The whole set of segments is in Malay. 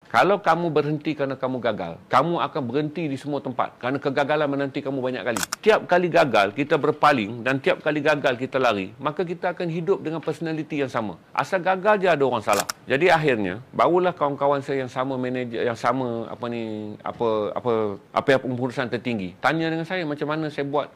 Kalau kamu berhenti kerana kamu gagal, kamu akan berhenti di semua tempat kerana kegagalan menanti kamu banyak kali. Tiap kali gagal, kita berpaling dan tiap kali gagal kita lari, maka kita akan hidup dengan personality yang sama. Asal gagal je ada orang salah. Jadi akhirnya, barulah kawan-kawan saya yang sama manager, yang sama apa pengurusan tertinggi, tanya dengan saya macam mana saya buat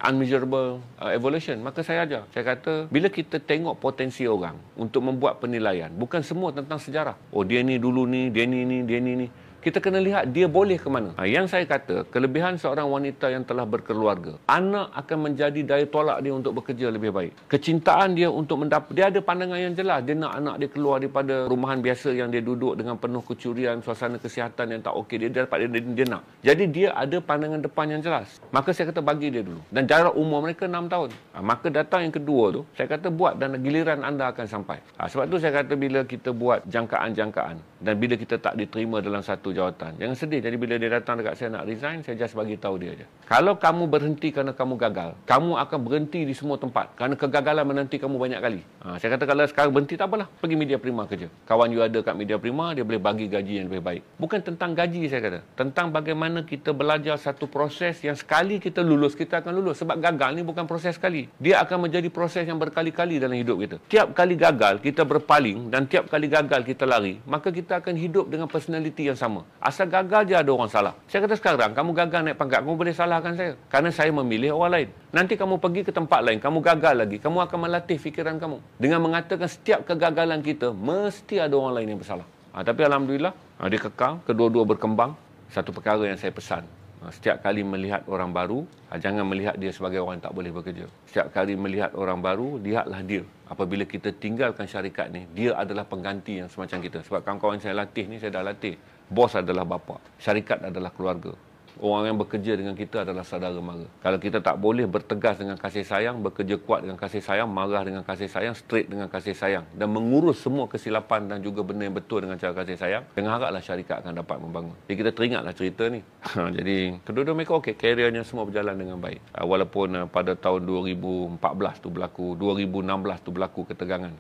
unmeasurable evolution. Maka saya ajar. Saya kata, bila kita tengok potensi orang untuk membuat penilaian, bukan semua tentang sejarah. Oh, dia ni dulu ni, dia ni. Kita kena lihat dia boleh ke mana. Yang saya kata, kelebihan seorang wanita yang telah berkeluarga, anak akan menjadi daya tolak dia untuk bekerja lebih baik. Kecintaan dia untuk mendapat, dia ada pandangan yang jelas. Dia nak anak dia keluar daripada rumahan biasa yang dia duduk dengan penuh kecurian, suasana kesihatan yang tak okey. Dia dapat dia nak. Jadi dia ada pandangan depan yang jelas. Maka saya kata bagi dia dulu. Dan jarak umur mereka 6 tahun. Maka datang yang kedua tu, saya kata buat dan giliran anda akan sampai. Sebab tu saya kata bila kita buat jangkaan-jangkaan dan bila kita tak diterima dalam satu jawatan, jangan sedih. Jadi bila dia datang dekat saya nak resign, saya just bagi tahu dia je. Kalau kamu berhenti kerana kamu gagal, kamu akan berhenti di semua tempat kerana kegagalan menanti kamu banyak kali. Saya kata kalau sekarang berhenti tak apalah, pergi Media Prima kerja. Kawan you ada kat Media Prima, dia boleh bagi gaji yang lebih baik. Bukan tentang gaji saya kata, tentang bagaimana kita belajar satu proses yang sekali kita lulus, kita akan lulus. Sebab gagal ni bukan proses sekali. Dia akan menjadi proses yang berkali-kali dalam hidup kita. Tiap kali gagal, kita berpaling dan tiap kali gagal kita lari, maka kita akan hidup dengan personality yang sama. Asal gagal je ada orang salah. Saya kata sekarang, kamu gagal naik pangkat, kamu boleh salahkan saya. Kerana saya memilih orang lain. Nanti kamu pergi ke tempat lain, kamu gagal lagi. Kamu akan melatih fikiran kamu. Dengan mengatakan setiap kegagalan kita, mesti ada orang lain yang bersalah. Tapi Alhamdulillah, dia kekal, kedua-dua berkembang. Satu perkara yang saya pesan. Setiap kali melihat orang baru, jangan melihat dia sebagai orang yang tak boleh bekerja. Setiap kali melihat orang baru, lihatlah dia. Apabila kita tinggalkan syarikat ni, dia adalah pengganti yang semacam kita. Sebab kawan-kawan saya latih ni, saya dah latih. Bos adalah bapa, syarikat adalah keluarga. Orang yang bekerja dengan kita adalah saudara mara. Kalau kita tak boleh bertegas dengan kasih sayang, bekerja kuat dengan kasih sayang, marah dengan kasih sayang, straight dengan kasih sayang dan mengurus semua kesilapan dan juga benda yang betul dengan cara kasih sayang, jangan haraplah syarikat akan dapat membangun. Jadi kita teringatlah cerita ni. Jadi kedua-dua mereka okey, karirnya semua berjalan dengan baik. Walaupun pada tahun 2014 tu berlaku, 2016 tu berlaku ketegangan.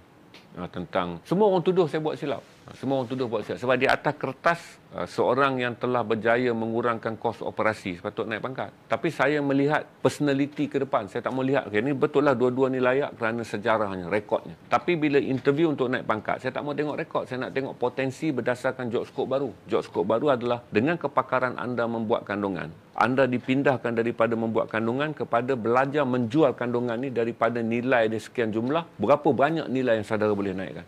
Tentang semua orang tuduh saya buat silap. Semua orang tuduh buat silap. Sebab di atas kertas, seorang yang telah berjaya mengurangkan kos operasi sepatut naik pangkat. Tapi saya melihat personality ke depan. Saya tak mau lihat, okay, ni betul lah dua-dua ni layak kerana sejarahnya, rekodnya. Tapi bila interview untuk naik pangkat, saya tak mau tengok rekod. Saya nak tengok potensi berdasarkan job scope baru. Job scope baru adalah dengan kepakaran anda membuat kandungan, anda dipindahkan daripada membuat kandungan kepada belajar menjual kandungan ni daripada nilai dia sekian jumlah, berapa banyak nilai yang saudara boleh naikkan.